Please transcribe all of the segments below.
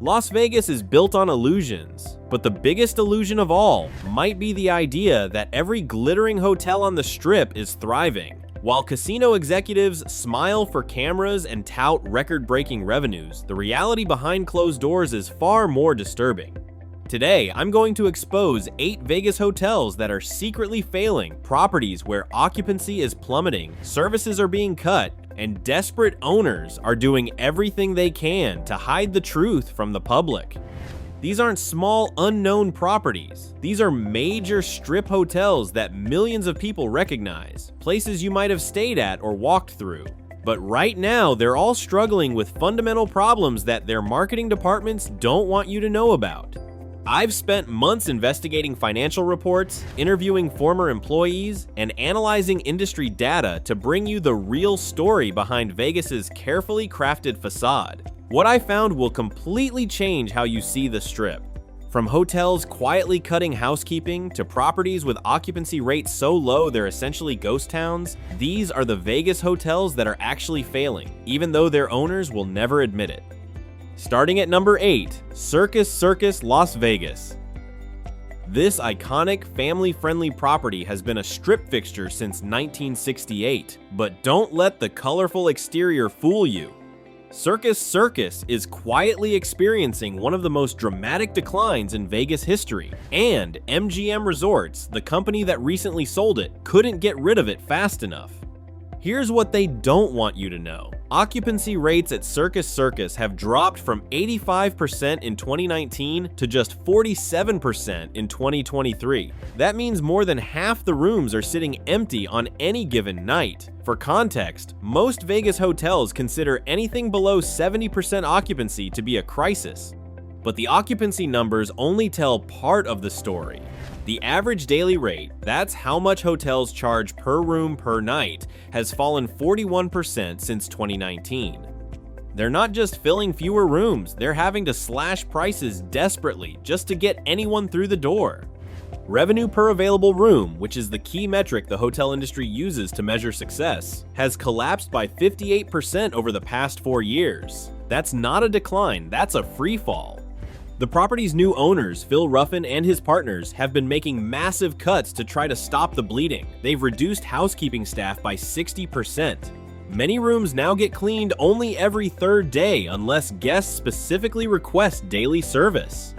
Las Vegas is built on illusions, but the biggest illusion of all might be the idea that every glittering hotel on the Strip is thriving. While casino executives smile for cameras and tout record-breaking revenues, the reality behind closed doors is far more disturbing. Today, I'm going to expose 8 Vegas hotels that are secretly failing, properties where occupancy is plummeting, services are being cut, and desperate owners are doing everything they can to hide the truth from the public. These aren't small, unknown properties. These are major Strip hotels that millions of people recognize, places you might have stayed at or walked through. But right now, they're all struggling with fundamental problems that their marketing departments don't want you to know about. I've spent months investigating financial reports, interviewing former employees, and analyzing industry data to bring you the real story behind Vegas's carefully crafted facade. What I found will completely change how you see the Strip. From hotels quietly cutting housekeeping to properties with occupancy rates so low they're essentially ghost towns, these are the Vegas hotels that are actually failing, even though their owners will never admit it. Starting at number 8, Circus Circus Las Vegas. This iconic, family-friendly property has been a Strip fixture since 1968, but don't let the colorful exterior fool you. Circus Circus is quietly experiencing one of the most dramatic declines in Vegas history, and MGM Resorts, the company that recently sold it, couldn't get rid of it fast enough. Here's what they don't want you to know. Occupancy rates at Circus Circus have dropped from 85% in 2019 to just 47% in 2023. That means more than half the rooms are sitting empty on any given night. For context, most Vegas hotels consider anything below 70% occupancy to be a crisis. But the occupancy numbers only tell part of the story. The average daily rate, that's how much hotels charge per room per night, has fallen 41% since 2019. They're not just filling fewer rooms, they're having to slash prices desperately just to get anyone through the door. Revenue per available room, which is the key metric the hotel industry uses to measure success, has collapsed by 58% over the past 4 years. That's not a decline, that's a free fall. The property's new owners, Phil Ruffin and his partners, have been making massive cuts to try to stop the bleeding. They've reduced housekeeping staff by 60%. Many rooms now get cleaned only every 3rd day unless guests specifically request daily service.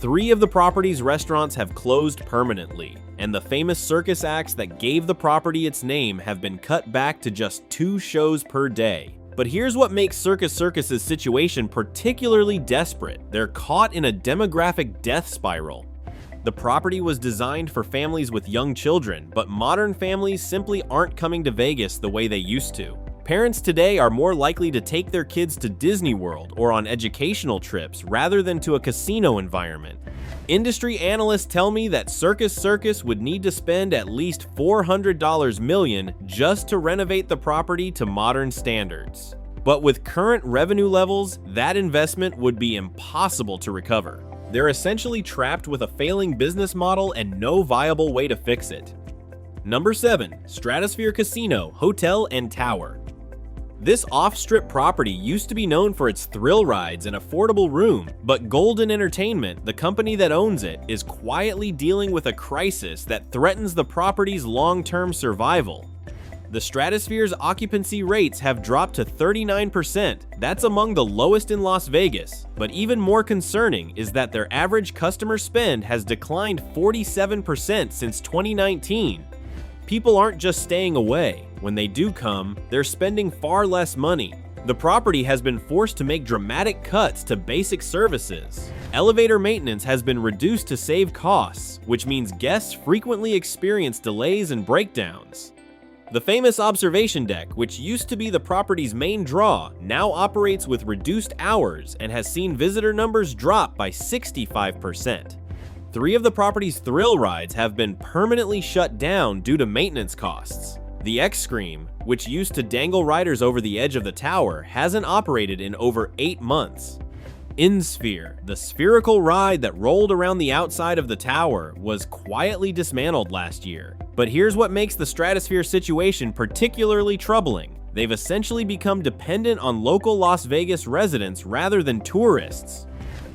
3 of the property's restaurants have closed permanently, and the famous circus acts that gave the property its name have been cut back to just 2 shows per day. But here's what makes Circus Circus's situation particularly desperate. They're caught in a demographic death spiral. The property was designed for families with young children, but modern families simply aren't coming to Vegas the way they used to. Parents today are more likely to take their kids to Disney World or on educational trips rather than to a casino environment. Industry analysts tell me that Circus Circus would need to spend at least $400 million just to renovate the property to modern standards. But with current revenue levels, that investment would be impossible to recover. They're essentially trapped with a failing business model and no viable way to fix it. Number 7, Stratosphere Casino, Hotel and Tower. This off-strip property used to be known for its thrill rides and affordable room, but Golden Entertainment, the company that owns it, is quietly dealing with a crisis that threatens the property's long-term survival. The Stratosphere's occupancy rates have dropped to 39%. That's among the lowest in Las Vegas. But even more concerning is that their average customer spend has declined 47% since 2019. People aren't just staying away. When they do come, they're spending far less money. The property has been forced to make dramatic cuts to basic services. Elevator maintenance has been reduced to save costs, which means guests frequently experience delays and breakdowns. The famous observation deck, which used to be the property's main draw, now operates with reduced hours and has seen visitor numbers drop by 65%. 3 of the property's thrill rides have been permanently shut down due to maintenance costs. The X-Scream, which used to dangle riders over the edge of the tower, hasn't operated in over 8 months. InSphere, the spherical ride that rolled around the outside of the tower, was quietly dismantled last year. But here's what makes the Stratosphere situation particularly troubling. They've essentially become dependent on local Las Vegas residents rather than tourists.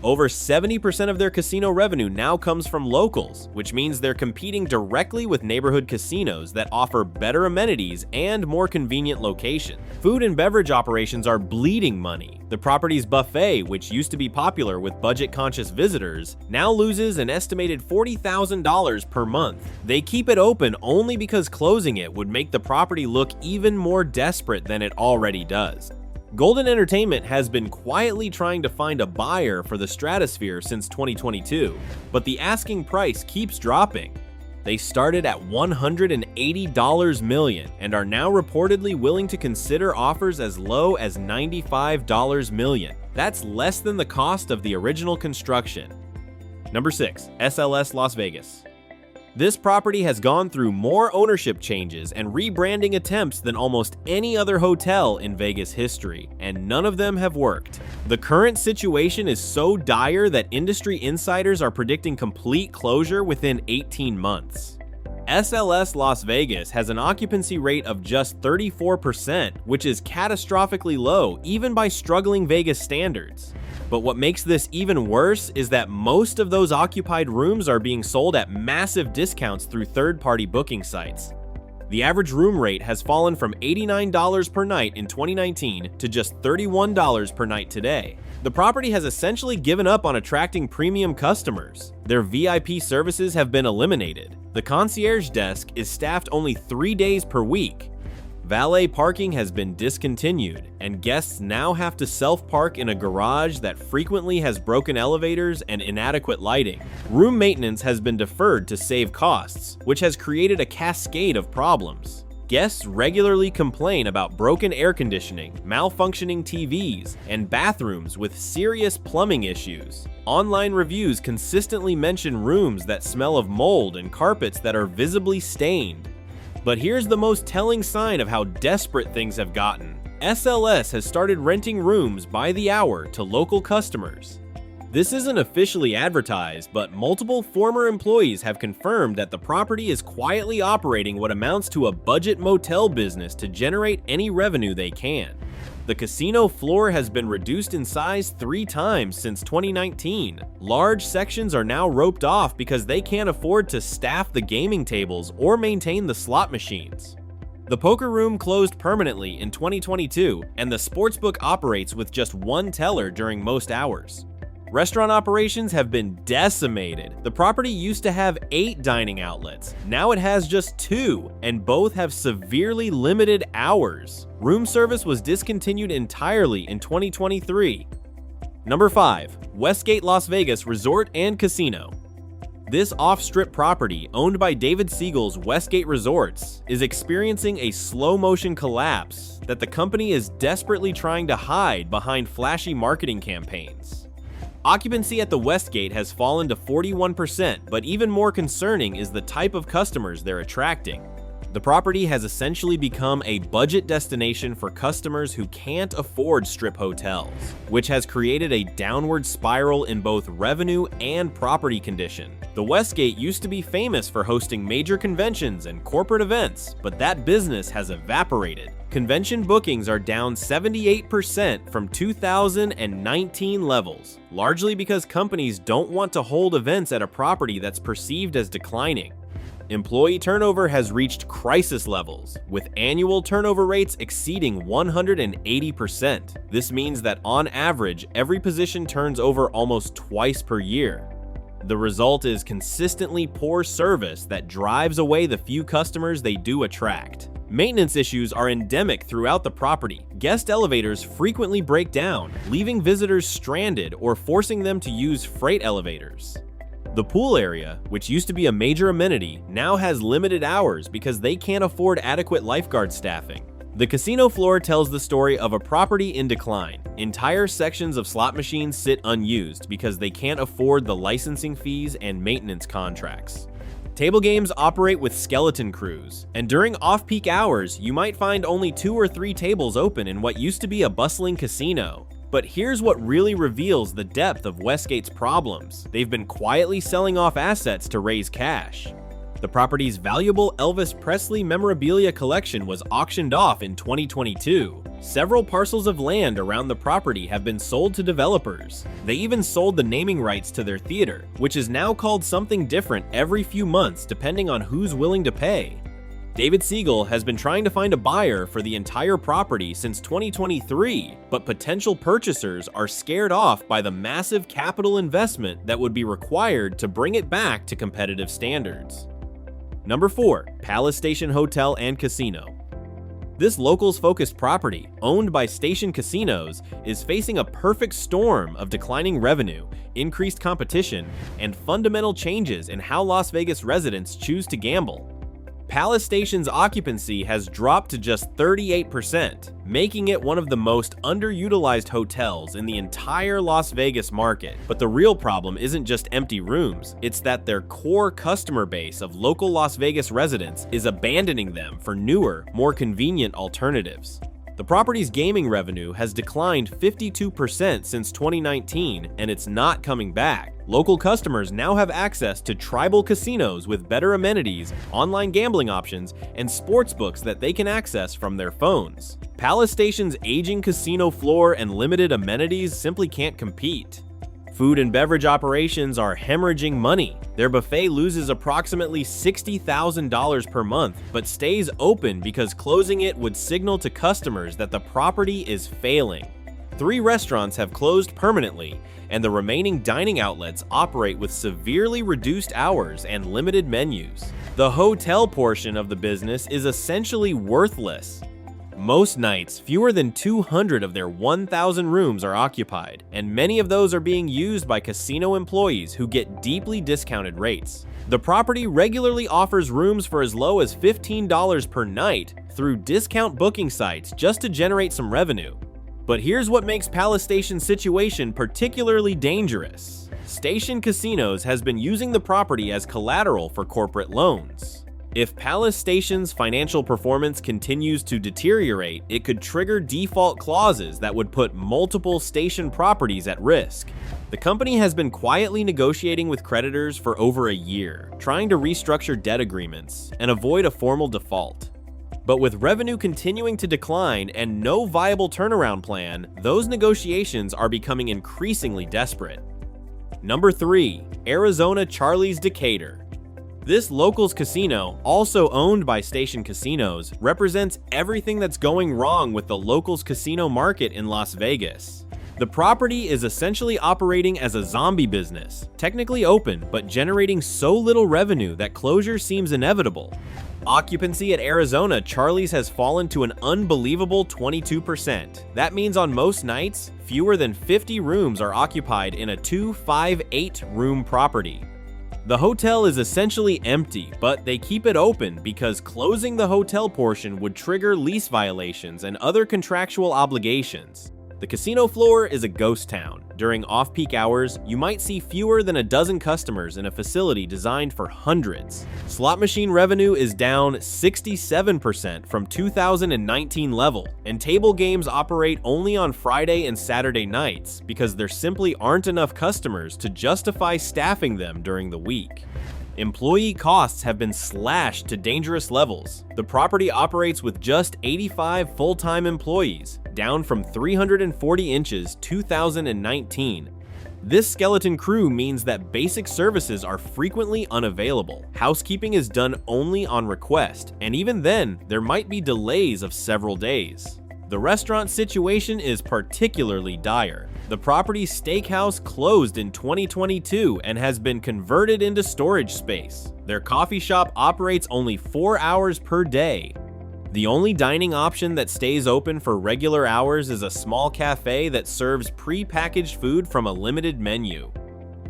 Over 70% of their casino revenue now comes from locals, which means they're competing directly with neighborhood casinos that offer better amenities and more convenient locations. Food and beverage operations are bleeding money. The property's buffet, which used to be popular with budget-conscious visitors, now loses an estimated $40,000 per month. They keep it open only because closing it would make the property look even more desperate than it already does. Golden Entertainment has been quietly trying to find a buyer for the Stratosphere since 2022, but the asking price keeps dropping. They started at $180 million and are now reportedly willing to consider offers as low as $95 million. That's less than the cost of the original construction. Number 6. SLS Las Vegas. This property has gone through more ownership changes and rebranding attempts than almost any other hotel in Vegas history, and none of them have worked. The current situation is so dire that industry insiders are predicting complete closure within 18 months. SLS Las Vegas has an occupancy rate of just 34%, which is catastrophically low even by struggling Vegas standards. But what makes this even worse is that most of those occupied rooms are being sold at massive discounts through third-party booking sites. The average room rate has fallen from $89 per night in 2019 to just $31 per night today. The property has essentially given up on attracting premium customers. Their VIP services have been eliminated. The concierge desk is staffed only 3 days per week. Valet parking has been discontinued, and guests now have to self-park in a garage that frequently has broken elevators and inadequate lighting. Room maintenance has been deferred to save costs, which has created a cascade of problems. Guests regularly complain about broken air conditioning, malfunctioning TVs, and bathrooms with serious plumbing issues. Online reviews consistently mention rooms that smell of mold and carpets that are visibly stained. But here's the most telling sign of how desperate things have gotten. SLS has started renting rooms by the hour to local customers. This isn't officially advertised, but multiple former employees have confirmed that the property is quietly operating what amounts to a budget motel business to generate any revenue they can. The casino floor has been reduced in size 3 times since 2019. Large sections are now roped off because they can't afford to staff the gaming tables or maintain the slot machines. The poker room closed permanently in 2022, and the sportsbook operates with just 1 teller during most hours. Restaurant operations have been decimated. The property used to have 8 dining outlets. Now it has just 2, and both have severely limited hours. Room service was discontinued entirely in 2023. Number 5. Westgate Las Vegas Resort and Casino. This off-strip property, owned by David Siegel's Westgate Resorts, is experiencing a slow-motion collapse that the company is desperately trying to hide behind flashy marketing campaigns. Occupancy at the Westgate has fallen to 41%, but even more concerning is the type of customers they're attracting. The property has essentially become a budget destination for customers who can't afford strip hotels, which has created a downward spiral in both revenue and property condition. The Westgate used to be famous for hosting major conventions and corporate events, but that business has evaporated. Convention bookings are down 78% from 2019 levels, largely because companies don't want to hold events at a property that's perceived as declining. Employee turnover has reached crisis levels, with annual turnover rates exceeding 180%. This means that on average, every position turns over almost twice per year. The result is consistently poor service that drives away the few customers they do attract. Maintenance issues are endemic throughout the property. Guest elevators frequently break down, leaving visitors stranded or forcing them to use freight elevators. The pool area, which used to be a major amenity, now has limited hours because they can't afford adequate lifeguard staffing. The casino floor tells the story of a property in decline. Entire sections of slot machines sit unused because they can't afford the licensing fees and maintenance contracts. Table games operate with skeleton crews, and during off-peak hours, you might find only 2 or 3 tables open in what used to be a bustling casino. But here's what really reveals the depth of Westgate's problems. They've been quietly selling off assets to raise cash. The property's valuable Elvis Presley memorabilia collection was auctioned off in 2022. Several parcels of land around the property have been sold to developers. They even sold the naming rights to their theater, which is now called something different every few months depending on who's willing to pay. David Siegel has been trying to find a buyer for the entire property since 2023, but potential purchasers are scared off by the massive capital investment that would be required to bring it back to competitive standards. Number 4. Palace Station Hotel and Casino. This locals-focused property, owned by Station Casinos, is facing a perfect storm of declining revenue, increased competition, and fundamental changes in how Las Vegas residents choose to gamble. Palace Station's occupancy has dropped to just 38%, making it one of the most underutilized hotels in the entire Las Vegas market. But the real problem isn't just empty rooms, it's that their core customer base of local Las Vegas residents is abandoning them for newer, more convenient alternatives. The property's gaming revenue has declined 52% since 2019, and it's not coming back. Local customers now have access to tribal casinos with better amenities, online gambling options, and sports books that they can access from their phones. Palace Station's aging casino floor and limited amenities simply can't compete. Food and beverage operations are hemorrhaging money. Their buffet loses approximately $60,000 per month, but stays open because closing it would signal to customers that the property is failing. 3 restaurants have closed permanently, and the remaining dining outlets operate with severely reduced hours and limited menus. The hotel portion of the business is essentially worthless. Most nights, fewer than 200 of their 1,000 rooms are occupied, and many of those are being used by casino employees who get deeply discounted rates. The property regularly offers rooms for as low as $15 per night through discount booking sites just to generate some revenue. But here's what makes Palace Station's situation particularly dangerous. Station Casinos has been using the property as collateral for corporate loans. If Palace Station's financial performance continues to deteriorate, it could trigger default clauses that would put multiple Station properties at risk. The company has been quietly negotiating with creditors for over a year, trying to restructure debt agreements and avoid a formal default. But with revenue continuing to decline and no viable turnaround plan, those negotiations are becoming increasingly desperate. Number 3. Arizona Charlie's Decatur. This locals casino, also owned by Station Casinos, represents everything that's going wrong with the locals casino market in Las Vegas. The property is essentially operating as a zombie business, technically open but generating so little revenue that closure seems inevitable. Occupancy at Arizona Charlie's has fallen to an unbelievable 22%. That means on most nights, fewer than 50 rooms are occupied in a 2-5-8 room property. The hotel is essentially empty, but they keep it open because closing the hotel portion would trigger lease violations and other contractual obligations. The casino floor is a ghost town. During off-peak hours, you might see fewer than a dozen customers in a facility designed for hundreds. Slot machine revenue is down 67% from 2019 level, and table games operate only on Friday and Saturday nights because there simply aren't enough customers to justify staffing them during the week. Employee costs have been slashed to dangerous levels. The property operates with just 85 full-time employees, down from 340 in 2019. This skeleton crew means that basic services are frequently unavailable. Housekeeping is done only on request, and even then, there might be delays of several days. The restaurant situation is particularly dire. The property's steakhouse closed in 2022 and has been converted into storage space. Their coffee shop operates only 4 hours per day. The only dining option that stays open for regular hours is a small cafe that serves pre-packaged food from a limited menu.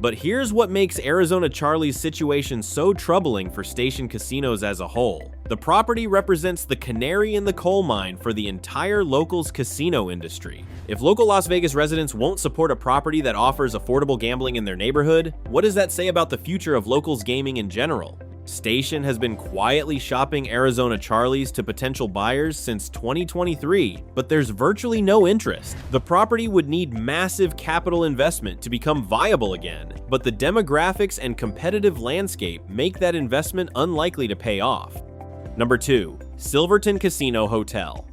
But here's what makes Arizona Charlie's situation so troubling for Station Casinos as a whole. The property represents the canary in the coal mine for the entire locals casino industry. If local Las Vegas residents won't support a property that offers affordable gambling in their neighborhood, what does that say about the future of locals gaming in general? Station has been quietly shopping Arizona Charlies to potential buyers since 2023, but there's virtually no interest. The property would need massive capital investment to become viable again, but the demographics and competitive landscape make that investment unlikely to pay off. Number 2. Silverton Casino Hotel.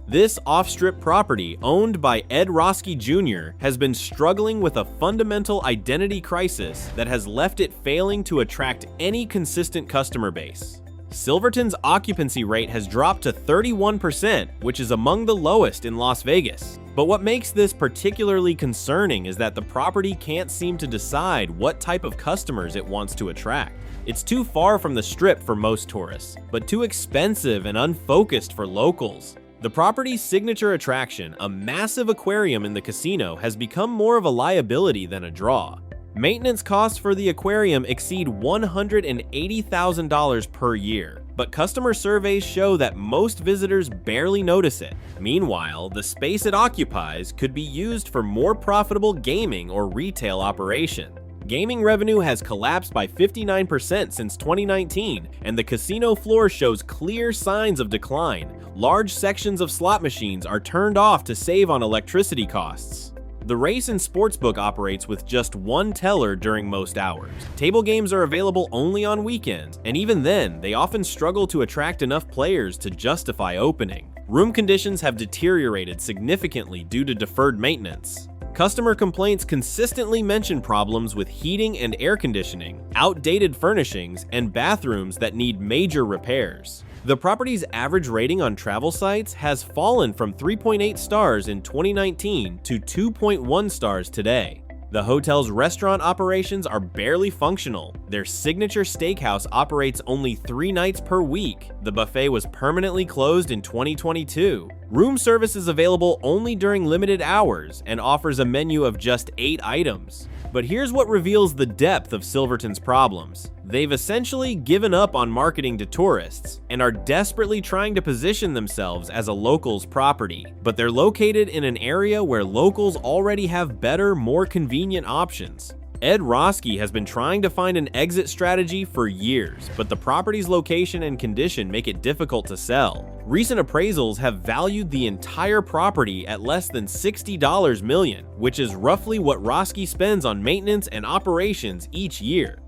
This off-strip property, owned by Ed Roski Jr., has been struggling with a fundamental identity crisis that has left it failing to attract any consistent customer base. Silverton's occupancy rate has dropped to 31%, which is among the lowest in Las Vegas. But what makes this particularly concerning is that the property can't seem to decide what type of customers it wants to attract. It's too far from the strip for most tourists, but too expensive and unfocused for locals. The property's signature attraction, a massive aquarium in the casino, has become more of a liability than a draw. Maintenance costs for the aquarium exceed $180,000 per year, but customer surveys show that most visitors barely notice it. Meanwhile, the space it occupies could be used for more profitable gaming or retail operation. Gaming revenue has collapsed by 59% since 2019, and the casino floor shows clear signs of decline. Large sections of slot machines are turned off to save on electricity costs. The race and sportsbook operates with just one teller during most hours. Table games are available only on weekends, and even then, they often struggle to attract enough players to justify opening. Room conditions have deteriorated significantly due to deferred maintenance. Customer complaints consistently mention problems with heating and air conditioning, outdated furnishings, and bathrooms that need major repairs. The property's average rating on travel sites has fallen from 3.8 stars in 2019 to 2.1 stars today. The hotel's restaurant operations are barely functional. Their signature steakhouse operates only 3 nights per week. The buffet was permanently closed in 2022. Room service is available only during limited hours and offers a menu of just 8 items. But here's what reveals the depth of Silverton's problems. They've essentially given up on marketing to tourists and are desperately trying to position themselves as a locals property. But they're located in an area where locals already have better, more convenient options. Ed Roski has been trying to find an exit strategy for years, but the property's location and condition make it difficult to sell. Recent appraisals have valued the entire property at less than $60 million, which is roughly what Roski spends on maintenance and operations each year.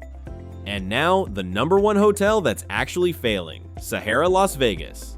And now, the number 1 hotel that's actually failing, Sahara Las Vegas.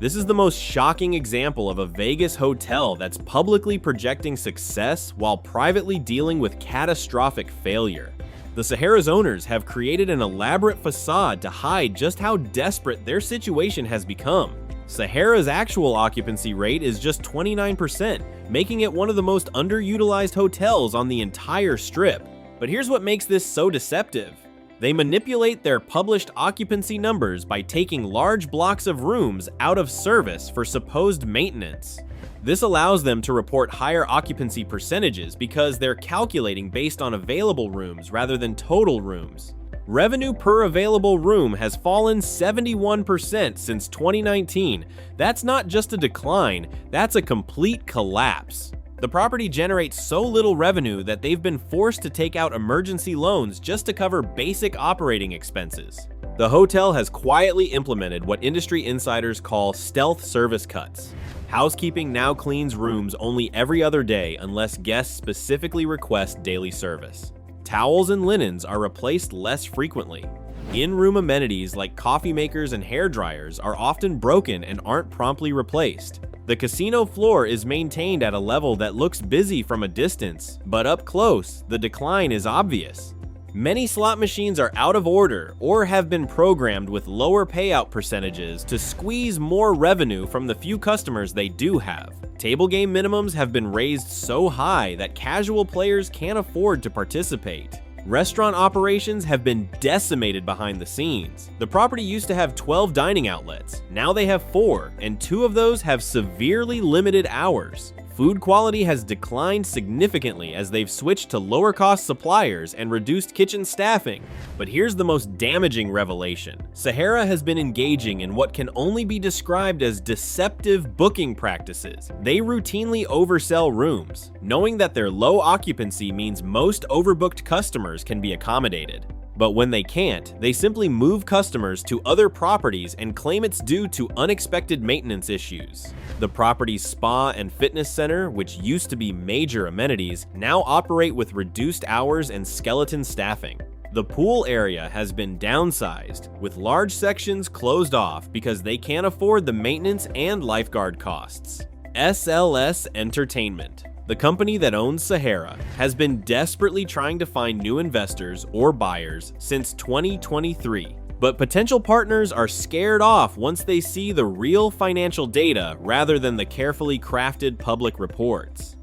This is the most shocking example of a Vegas hotel that's publicly projecting success while privately dealing with catastrophic failure. The Sahara's owners have created an elaborate facade to hide just how desperate their situation has become. Sahara's actual occupancy rate is just 29%, making it one of the most underutilized hotels on the entire strip. But here's what makes this so deceptive. They manipulate their published occupancy numbers by taking large blocks of rooms out of service for supposed maintenance. This allows them to report higher occupancy percentages because they're calculating based on available rooms rather than total rooms. Revenue per available room has fallen 71% since 2019. That's not just a decline, that's a complete collapse. The property generates so little revenue that they've been forced to take out emergency loans just to cover basic operating expenses. The hotel has quietly implemented what industry insiders call stealth service cuts. Housekeeping now cleans rooms only every other day unless guests specifically request daily service. Towels and linens are replaced less frequently. In-room amenities like coffee makers and hair dryers are often broken and aren't promptly replaced. The casino floor is maintained at a level that looks busy from a distance, but up close, the decline is obvious. Many slot machines are out of order or have been programmed with lower payout percentages to squeeze more revenue from the few customers they do have. Table game minimums have been raised so high that casual players can't afford to participate. Restaurant operations have been decimated behind the scenes. The property used to have 12 dining outlets. Now they have 4, and 2 of those have severely limited hours. Food quality has declined significantly as they've switched to lower-cost suppliers and reduced kitchen staffing. But here's the most damaging revelation. Sahara has been engaging in what can only be described as deceptive booking practices. They routinely oversell rooms, knowing that their low occupancy means most overbooked customers can be accommodated. But when they can't, they simply move customers to other properties and claim it's due to unexpected maintenance issues. The property's spa and fitness center, which used to be major amenities, now operate with reduced hours and skeleton staffing. The pool area has been downsized, with large sections closed off because they can't afford the maintenance and lifeguard costs. SLS Entertainment, the company that owns Sahara, has been desperately trying to find new investors or buyers since 2023. But potential partners are scared off once they see the real financial data rather than the carefully crafted public reports.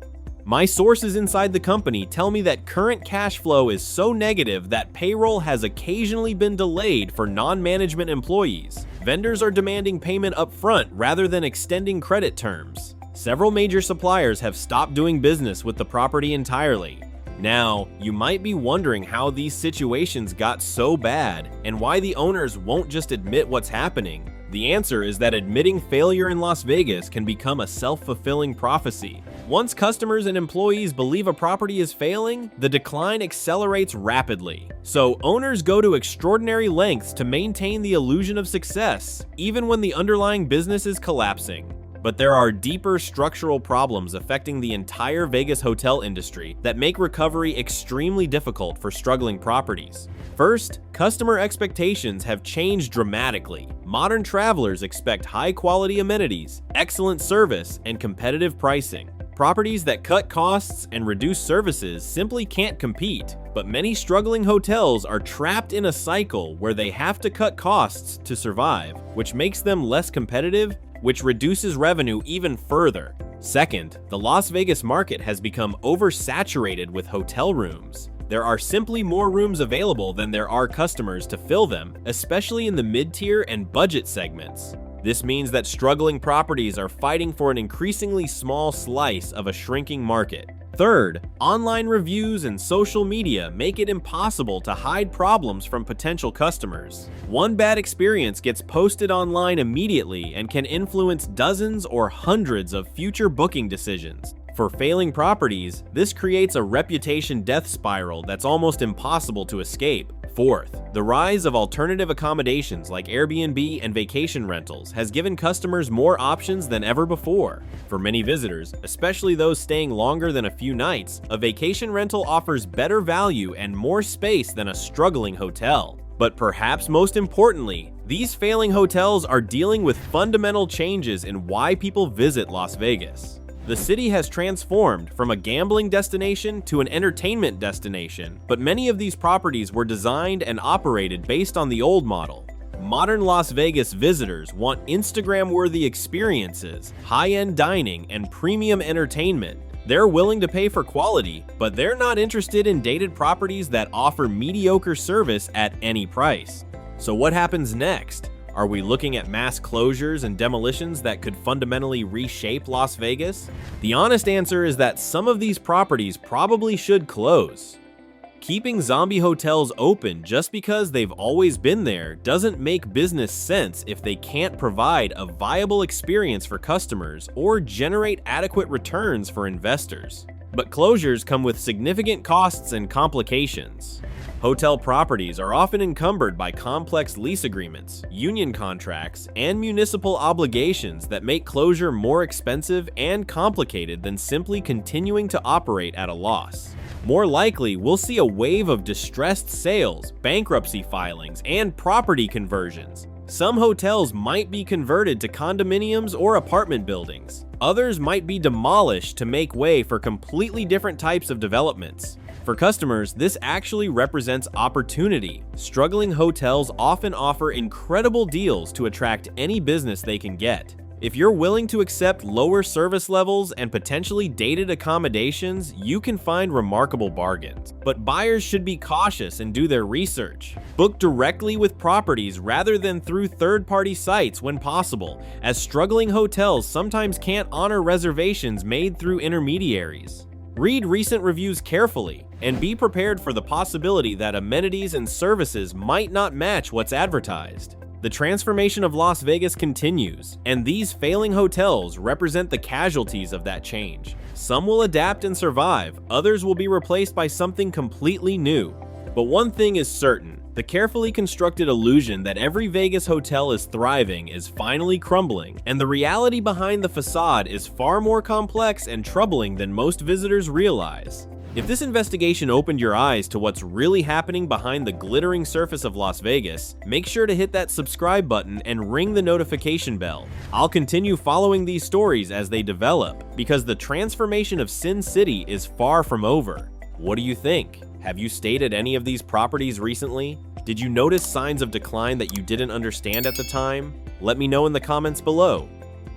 My sources inside the company tell me that current cash flow is so negative that payroll has occasionally been delayed for non-management employees. Vendors are demanding payment upfront rather than extending credit terms. Several major suppliers have stopped doing business with the property entirely. Now, you might be wondering how these situations got so bad and why the owners won't just admit what's happening. The answer is that admitting failure in Las Vegas can become a self-fulfilling prophecy. Once customers and employees believe a property is failing, the decline accelerates rapidly. So owners go to extraordinary lengths to maintain the illusion of success, even when the underlying business is collapsing. But there are deeper structural problems affecting the entire Vegas hotel industry that make recovery extremely difficult for struggling properties. First, customer expectations have changed dramatically. Modern travelers expect high-quality amenities, excellent service, and competitive pricing. Properties that cut costs and reduce services simply can't compete, but many struggling hotels are trapped in a cycle where they have to cut costs to survive, which makes them less competitive, which reduces revenue even further. Second, the Las Vegas market has become oversaturated with hotel rooms. There are simply more rooms available than there are customers to fill them, especially in the mid-tier and budget segments. This means that struggling properties are fighting for an increasingly small slice of a shrinking market. Third, online reviews and social media make it impossible to hide problems from potential customers. One bad experience gets posted online immediately and can influence dozens or hundreds of future booking decisions. For failing properties, this creates a reputation death spiral that's almost impossible to escape. Fourth, the rise of alternative accommodations like Airbnb and vacation rentals has given customers more options than ever before. For many visitors, especially those staying longer than a few nights, a vacation rental offers better value and more space than a struggling hotel. But perhaps most importantly, these failing hotels are dealing with fundamental changes in why people visit Las Vegas. The city has transformed from a gambling destination to an entertainment destination, but many of these properties were designed and operated based on the old model. Modern Las Vegas visitors want Instagram-worthy experiences, high-end dining, and premium entertainment. They're willing to pay for quality, but they're not interested in dated properties that offer mediocre service at any price. So what happens next? Are we looking at mass closures and demolitions that could fundamentally reshape Las Vegas? The honest answer is that some of these properties probably should close. Keeping zombie hotels open just because they've always been there doesn't make business sense if they can't provide a viable experience for customers or generate adequate returns for investors. But closures come with significant costs and complications. Hotel properties are often encumbered by complex lease agreements, union contracts, and municipal obligations that make closure more expensive and complicated than simply continuing to operate at a loss. More likely, we'll see a wave of distressed sales, bankruptcy filings, and property conversions. Some hotels might be converted to condominiums or apartment buildings. Others might be demolished to make way for completely different types of developments. For customers, this actually represents opportunity. Struggling hotels often offer incredible deals to attract any business they can get. If you're willing to accept lower service levels and potentially dated accommodations, you can find remarkable bargains. But buyers should be cautious and do their research. Book directly with properties rather than through third-party sites when possible, as struggling hotels sometimes can't honor reservations made through intermediaries. Read recent reviews carefully and be prepared for the possibility that amenities and services might not match what's advertised. The transformation of Las Vegas continues, and these failing hotels represent the casualties of that change. Some will adapt and survive, others will be replaced by something completely new. But one thing is certain, The carefully constructed illusion that every Vegas hotel is thriving is finally crumbling, and the reality behind the facade is far more complex and troubling than most visitors realize. If this investigation opened your eyes to what's really happening behind the glittering surface of Las Vegas, make sure to hit that subscribe button and ring the notification bell. I'll continue following these stories as they develop, because the transformation of Sin City is far from over. What do you think? Have you stayed at any of these properties recently? Did you notice signs of decline that you didn't understand at the time? Let me know in the comments below.